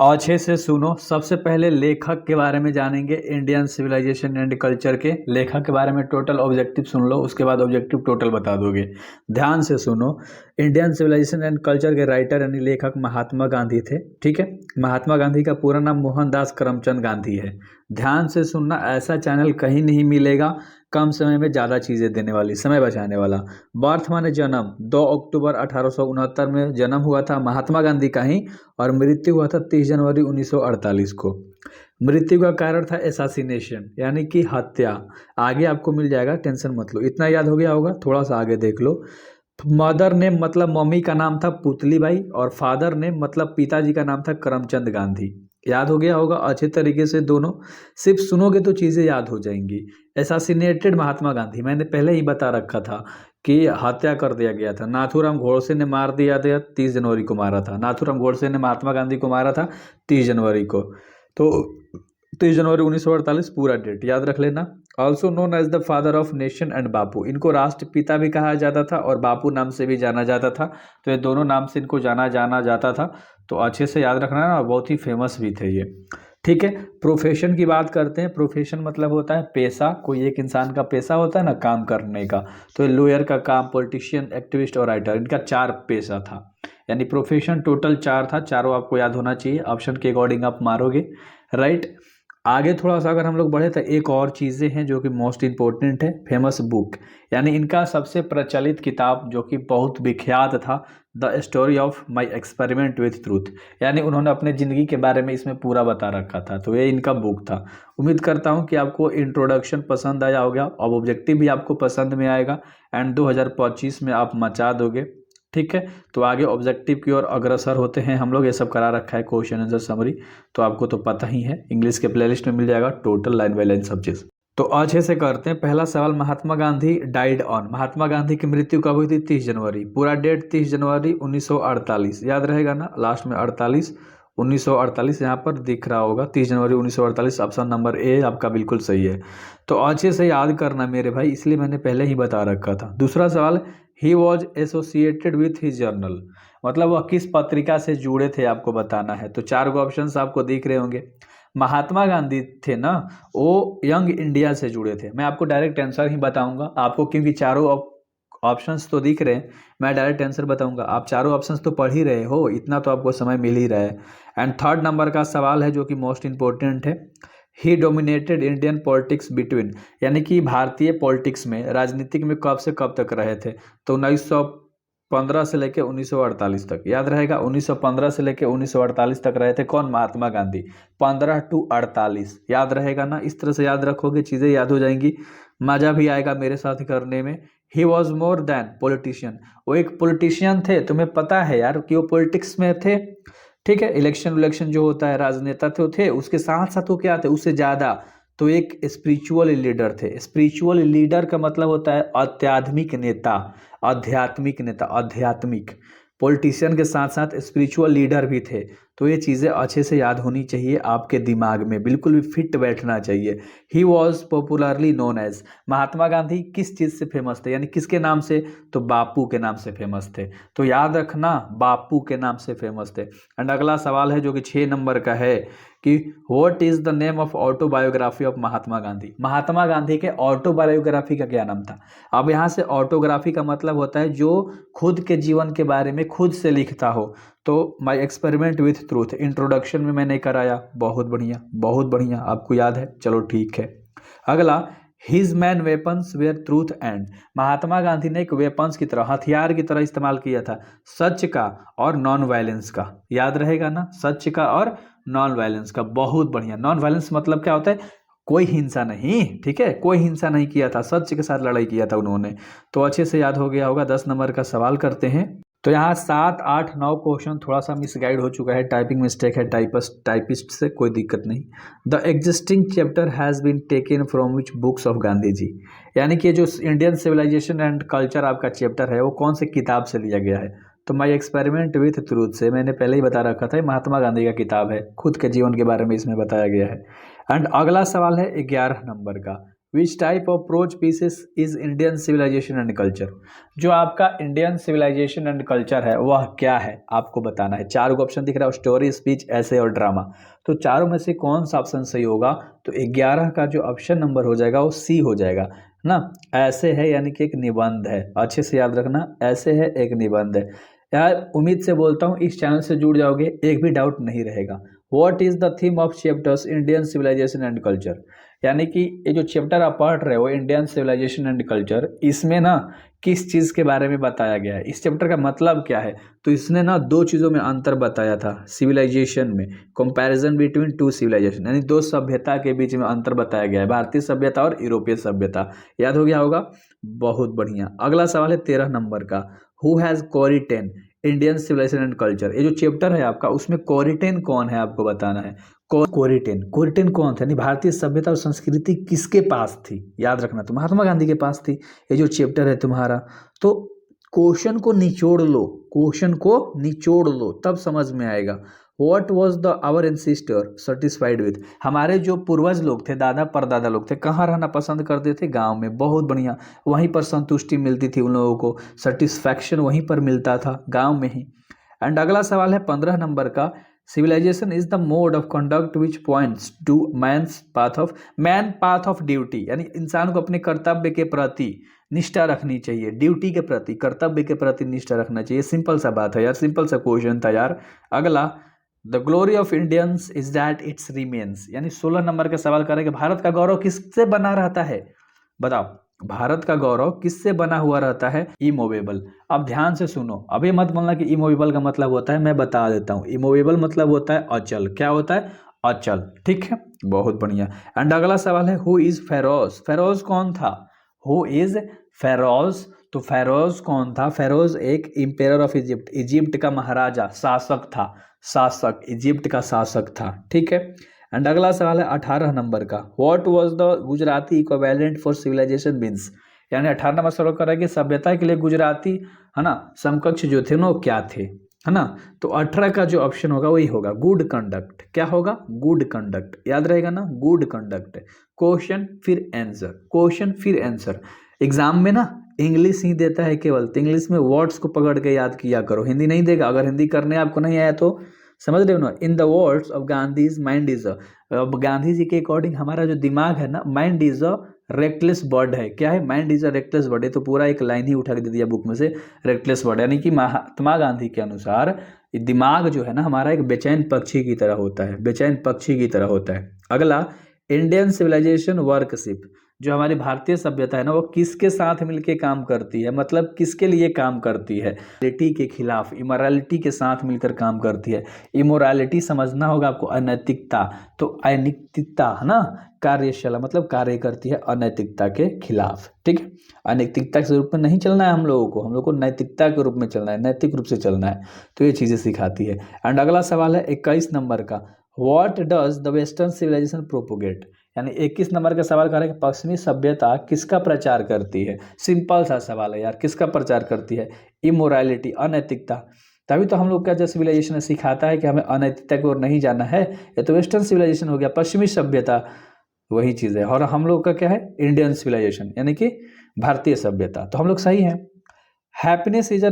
अच्छे से सुनो। सबसे पहले लेखक के बारे में जानेंगे, इंडियन सिविलाइजेशन एंड कल्चर के लेखक के बारे में टोटल ऑब्जेक्टिव सुन लो, उसके बाद ऑब्जेक्टिव टोटल बता दोगे। ध्यान से सुनो। इंडियन सिविलाइजेशन एंड कल्चर के राइटर यानी लेखक महात्मा गांधी थे। ठीक है, महात्मा गांधी का पूरा नाम मोहनदास करमचंद गांधी है। ध्यान से सुनना, ऐसा चैनल कहीं नहीं मिलेगा कम समय में ज़्यादा चीज़ें देने वाली, समय बचाने वाला। बर्थ माने जन्म, 2 अक्टूबर 1869 में जन्म हुआ था महात्मा गांधी का ही, और मृत्यु हुआ था 30 जनवरी 1948 को। मृत्यु का कारण था एसासिनेशन यानी कि हत्या। आगे आपको मिल जाएगा, टेंशन मत लो। इतना याद हो गया होगा, थोड़ा सा आगे देख लो। मदर नेम मतलब मम्मी का नाम था पुतली बाई, और फादर नेम मतलब पिताजी का नाम था करमचंद गांधी। याद हो गया होगा अच्छे तरीके से दोनों। सिर्फ सुनोगे तो चीज़ें याद हो जाएंगी। एसासिनेटेड महात्मा गांधी, मैंने पहले ही बता रखा था कि हत्या कर दिया गया था। नाथूराम गोडसे ने मार दिया था, 30 जनवरी को मारा था। नाथूराम गोडसे ने महात्मा गांधी को मारा था 30 जनवरी को। तो 30 जनवरी 1948 पूरा डेट याद रख लेना। Also known as the father of nation and Bapu, इनको राष्ट्रपिता भी कहा जाता था और बापू नाम से भी जाना जाता था। तो ये दोनों नाम से इनको जाना जाता था। तो अच्छे से याद रखना ना, बहुत ही फेमस भी थे ये। ठीक है, प्रोफेशन की बात करते हैं। प्रोफेशन मतलब होता है पेशा, कोई एक इंसान का पेशा होता है ना काम करने का। तो लॉयर का काम, पॉलिटिशियन, एक्टिविस्ट और राइटर, इनका 4 पेशा था। यानी प्रोफेशन टोटल 4 था, चारों आपको याद होना चाहिए। ऑप्शन के अकॉर्डिंग आप मारोगे, राइट। आगे थोड़ा सा अगर हम लोग बढ़े तो एक और चीज़ें हैं जो कि मोस्ट इम्पोर्टेंट है। फेमस बुक यानी इनका सबसे प्रचलित किताब जो कि बहुत विख्यात था, the story of my experiment with truth, यानी उन्होंने अपने ज़िंदगी के बारे में इसमें पूरा बता रखा था। तो ये इनका बुक था। उम्मीद करता हूँ कि आपको इंट्रोडक्शन पसंद आया होगा, अब ऑब्जेक्टिव भी आपको पसंद में आएगा, एंड 2025 में आप मचा दोगे। ठीक है, तो आगे ऑब्जेक्टिव की ओर अग्रसर होते हैं हम लोग। ये सब करा रखा है, क्वेश्चन आंसर समरी, तो आपको तो पता ही है। इंग्लिश के प्लेलिस्ट में मिल जाएगा टोटल लाइन बाय लाइन सब चीज़। तो अच्छे से करते हैं। पहला सवाल, महात्मा गांधी डाइड ऑन, महात्मा गांधी की मृत्यु कब हुई थी? 30 जनवरी। पूरा डेट 30 जनवरी 1948, याद रहेगा ना, लास्ट में 48, 1948 यहाँ पर दिख रहा होगा। 30 जनवरी 1948, ऑप्शन नंबर ए आपका बिल्कुल सही है। तो अच्छे से याद करना मेरे भाई, इसलिए मैंने पहले ही बता रखा था। दूसरा सवाल, he was associated with his journal, मतलब वह किस पत्रिका से जुड़े थे आपको बताना है। तो 4 गो ऑप्शन आपको दिख रहे होंगे। महात्मा गांधी थे ना, वो यंग इंडिया से जुड़े थे। मैं आपको डायरेक्ट आंसर ही बताऊंगा आपको, क्योंकि चारों ऑप्शंस तो दिख रहे हैं। मैं डायरेक्ट आंसर बताऊंगा, आप चारों ऑप्शंस तो पढ़ ही रहे हो, इतना तो आपको समय मिल ही रहा है। एंड थर्ड नंबर का सवाल है जो कि मोस्ट इंपॉर्टेंट है, ही डोमिनेटेड इंडियन पॉलिटिक्स बिटवीन, यानी कि भारतीय पॉलिटिक्स में, राजनीतिक में कब से कब तक रहे थे। तो 1915 से लेकर 1948 तक, याद रहेगा। 1915 से लेकर 1948 तक रहे थे कौन? महात्मा गांधी। 15 टू 48 याद रहेगा ना, इस तरह से याद रखोगे चीज़ें याद हो जाएंगी, मज़ा भी आएगा मेरे साथ करने में। He was more than politician, वो एक पॉलिटिशियन थे। तुम्हें पता है यार कि वो पॉलिटिक्स में थे। ठीक है, इलेक्शन जो होता है, राजनेता थे, उसके साथ साथ वो क्या थे, उससे ज़्यादा तो एक स्पिरिचुअल लीडर थे। स्पिरिचुअल लीडर का मतलब होता है आध्यात्मिक नेता, आध्यात्मिक नेता, आध्यात्मिक। पॉलिटिशियन के साथ साथ स्पिरिचुअल लीडर भी थे। तो ये चीज़ें अच्छे से याद होनी चाहिए आपके दिमाग में, बिल्कुल भी फिट बैठना चाहिए। He was popularly known as, Mahatma Gandhi किस चीज़ से फेमस थे, यानी किसके नाम से? तो बापू के नाम से फेमस थे। तो याद रखना, बापू के नाम से फेमस थे। एंड अगला सवाल है जो कि 6 नंबर का है कि what is the name of autobiography of Mahatma Gandhi, Mahatma Gandhi के ऑटोबायोग्राफी का क्या नाम था। अब यहाँ से ऑटोग्राफी का मतलब होता है जो खुद के जीवन के बारे में खुद से लिखता हो। तो my experiment with truth, introduction में मैंने कराया, बहुत बढ़िया बहुत बढ़िया, आपको याद है, चलो ठीक है। अगला, his main weapons were truth and, Mahatma Gandhi ने एक वेपन्स की तरह, हथियार की तरह इस्तेमाल किया था सच का और नॉन वायलेंस का, याद रहेगा ना, सच का और नॉन वायलेंस का। बहुत बढ़िया। नॉन वायलेंस मतलब क्या होता है? कोई हिंसा नहीं, ठीक है, कोई हिंसा नहीं किया था, सच के साथ लड़ाई किया था उन्होंने। तो अच्छे से याद हो गया होगा। 10 नंबर का सवाल करते हैं। तो यहाँ 7, 8, 9 क्वेश्चन थोड़ा सा मिसगाइड हो चुका है, टाइपिंग मिस्टेक है, टाइपिस्ट से, कोई दिक्कत नहीं। The existing chapter has been taken from which books of Gandhi ji, यानी कि जो इंडियन सिविलाइजेशन एंड कल्चर आपका चैप्टर है वो कौन से किताब से लिया गया है। तो माई एक्सपेरिमेंट विथ ट्रूथ से, मैंने पहले ही बता रखा था, ये महात्मा गांधी का किताब है, खुद के जीवन के बारे में इसमें बताया गया है। एंड अगला सवाल है 11 नंबर का, which type of prose pieces is Indian civilisation and culture. जो आपका इंडियन सिविलाइजेशन एंड कल्चर है वह क्या है आपको बताना है। चार ऑप्शन दिख रहा है, स्टोरी, स्पीच, ऐसे और ड्रामा। तो चारों में से कौन सा ऑप्शन सही होगा? तो 11 का जो ऑप्शन नंबर हो जाएगा वो सी हो जाएगा ना। ऐसे है यानी कि एक निबंध है, अच्छे से याद रखना, ऐसे है एक निबंध है। यार उम्मीद से बोलता हूँ इस चैनल से जुड़ जाओगे, एक भी डाउट नहीं रहेगा। What is the theme of chapters Indian civilisation and culture, यानी कि ये जो चैप्टर आप पढ़ रहे हो इंडियन सिविलाइजेशन एंड कल्चर, इसमें ना किस चीज़ के बारे में बताया गया है, इस चैप्टर का मतलब क्या है। तो इसने ना दो चीज़ों में अंतर बताया था सिविलाइजेशन में, कंपैरिजन बिटवीन टू सिविलाइजेशन, यानी दो सभ्यता के बीच में अंतर बताया गया है, भारतीय सभ्यता और यूरोपीय सभ्यता। याद हो गया होगा, बहुत बढ़िया। अगला सवाल है 13 नंबर का, who has co-written Indian civilisation and culture. ये जो चैप्टर है आपका उसमें कोरिटेन कौन है आपको बताना है। कोरिटेन, कोरिटेन कौन था, यानी भारतीय सभ्यता और संस्कृति किसके पास थी, याद रखना, तो महात्मा गांधी के पास थी। ये जो चैप्टर है तुम्हारा, तो क्वेश्चन को निचोड़ लो, क्वेश्चन को निचोड़ लो तब समझ में आएगा। What was the our ancestor satisfied with, हमारे जो पूर्वज लोग थे, दादा परदादा लोग थे, कहाँ रहना पसंद करते थे? गांव में। बहुत बढ़िया, वहीं पर संतुष्टि मिलती थी उन लोगों को, सेटिस्फैक्शन वहीं पर मिलता था, गांव में ही। एंड अगला सवाल है 15 नंबर का, civilisation is the mode of conduct which points to man path of duty, यानी इंसान को अपने कर्तव्य के प्रति निष्ठा रखनी चाहिए, ड्यूटी के प्रति, कर्तव्य के प्रति निष्ठा रखना चाहिए। सिंपल सा बात है यार, सिंपल सा क्वेश्चन था यार। अगला, the glory of Indians is that it's remains, यानी 16 नंबर का सवाल करेंगे, भारत का गौरव किससे बना रहता है? बताओ, भारत का गौरव किससे बना हुआ रहता है? इमूवेबल। अब ध्यान से सुनो, अभी मत बोलना कि इमूवेबल का मतलब होता है, मैं बता देता हूँ। इमूवेबल मतलब होता है अचल। क्या होता है? अचल। ठीक है, बहुत बढ़िया। एंड अगला सवाल है, हु इज फेरोज, फेरोज कौन था? हु इज फेरोज, तो फेरोज कौन था? फेरोज एक इंपेरर ऑफ इजिप्ट, इजिप्ट का महाराजा, शासक था, शासक, इजिप्ट का शासक था। ठीक है। एंड अगला सवाल है 18 नंबर का, what was the Gujarati equivalent for civilisation means, यानी 18 नंबर सवाल कर रहा है कि सभ्यता के लिए गुजराती, है ना, समकक्ष जो थे ना क्या थे, है ना। तो 18 का जो ऑप्शन होगा वही होगा, गुड कंडक्ट। क्या होगा? गुड कंडक्ट, याद रहेगा ना, गुड कंडक्ट। क्वेश्चन फिर आंसर, क्वेश्चन फिर आंसर। एग्जाम में ना इंग्लिश ही देता है केवल, तो इंग्लिश में वर्ड्स को पकड़ के याद किया करो, हिंदी नहीं देगा। अगर हिंदी करने आपको नहीं आया तो समझ रहे हो ना। In the words of Gandhi's mind is अब गांधी जी के अकॉर्डिंग हमारा जो दिमाग है ना, माइंड इज अ रेक्टलेस बर्ड है। क्या है? माइंड इज अ रेक्टलेस बर्ड है। तो पूरा एक लाइन ही उठा के दे दिया बुक में से, रेक्टलेस बर्ड, यानी कि महात्मा गांधी के अनुसार दिमाग जो है ना हमारा एक बेचैन पक्षी की तरह होता है, बेचैन पक्षी की तरह होता है। अगला, इंडियन सिविलाइजेशन वर्कशिप, जो हमारी भारतीय सभ्यता है ना वो किसके साथ मिलके काम करती है, मतलब किसके लिए काम करती है? इमोरालिटी के खिलाफ, इमोरालिटी के साथ मिलकर काम करती है। इमोरालिटी समझना होगा आपको, अनैतिकता। तो अनैतिकता है ना, कार्यशाला मतलब कार्य करती है अनैतिकता के खिलाफ। ठीक है, अनैतिकता के रूप में नहीं चलना है हम लोगों को, हम लोग को नैतिकता के रूप में चलना है, नैतिक रूप से चलना है। तो ये चीज़ें सिखाती है। एंड अगला सवाल है 21 नंबर का, what does the western civilisation propagate, यानी 21 नंबर का सवाल कर रहा है कि पश्चिमी सभ्यता किसका प्रचार करती है। सिंपल सा सवाल है यार, किसका प्रचार करती है? इमोरालिटी, अनैतिकता। तभी तो हम लोग का जो सिविलाइजेशन सिखाता है कि हमें अनैतिकता की ओर नहीं जाना है। ये तो वेस्टर्न सिविलाइजेशन हो गया, पश्चिमी सभ्यता वही चीज़ है। और हम लोग का क्या है? इंडियन सिविलाइजेशन, यानी कि भारतीय सभ्यता। तो हम लोग सही हैं। Happiness is a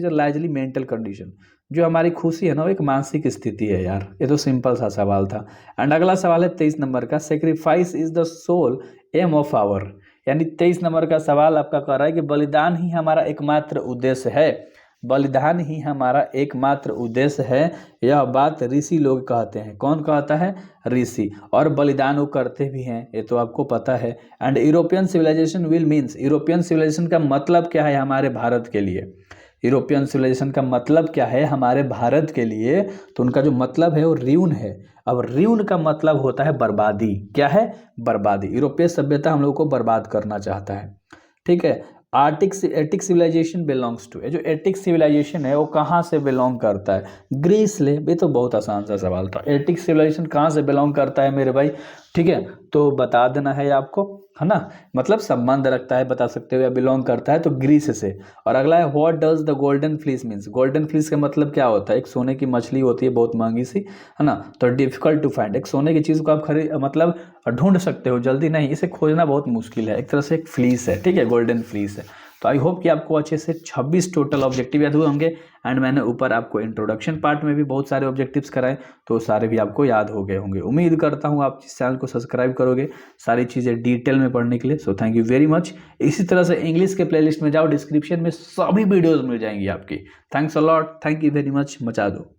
largely mental condition, जो हमारी खुशी है ना वो एक मानसिक स्थिति है यार। ये तो सिंपल सा सवाल था। एंड अगला सवाल है 23 नंबर का, sacrifice is the sole aim of our, यानी 23 नंबर का सवाल आपका कह रहा है कि बलिदान ही हमारा एकमात्र उद्देश्य है, बलिदान ही हमारा एकमात्र उद्देश्य है। यह बात ऋषि लोग कहते हैं। कौन कहता है? ऋषि। और बलिदान वो करते भी हैं, ये तो आपको पता है। And European civilisation will means, European civilisation का मतलब क्या है हमारे भारत के लिए? यूरोपियन सिविलाइजेशन का मतलब क्या है हमारे भारत के लिए? तो उनका जो मतलब है वो र्यून है। अब र्यून का मतलब होता है बर्बादी। क्या है? बर्बादी। यूरोपीय सभ्यता हम लोग को बर्बाद करना चाहता है। ठीक है। एटिक सिविलाइजेशन बिलोंग्स टू, जो एटिक सिविलाइजेशन है वो कहाँ से बिलोंग करता है? ग्रीस ले। ये तो बहुत आसान सा सवाल था। एटिक सिविलाइजेशन कहाँ से बिलोंग करता है मेरे भाई? ठीक है, तो बता देना है आपको। है ना, मतलब संबंध रखता है बता सकते हो, या बिलोंग करता है तो ग्रीस से। और अगला है what does the golden fleece means. Golden fleece का मतलब क्या होता है? एक सोने की मछली होती है बहुत महंगी सी, है ना, तो डिफिकल्ट टू फाइंड, एक सोने की चीज़ को आप खरीद मतलब ढूंढ सकते हो जल्दी नहीं, इसे खोजना बहुत मुश्किल है, एक तरह से एक फ्लीस है, ठीक है, गोल्डन फ्लीस है। तो आई होप कि आपको अच्छे से 26 टोटल ऑब्जेक्टिव याद हुए होंगे। एंड मैंने ऊपर आपको इंट्रोडक्शन पार्ट में भी बहुत सारे ऑब्जेक्टिव्स कराए, तो सारे भी आपको याद हो गए होंगे। उम्मीद करता हूँ आप इस चैनल को सब्सक्राइब करोगे सारी चीज़ें डिटेल में पढ़ने के लिए। So thank you very much. इसी तरह से इंग्लिश के प्लेलिस्ट में जाओ, डिस्क्रिप्शन में सभी वीडियोज़ मिल जाएंगी आपकी। Thanks a lot, thank you very much, मचा दो।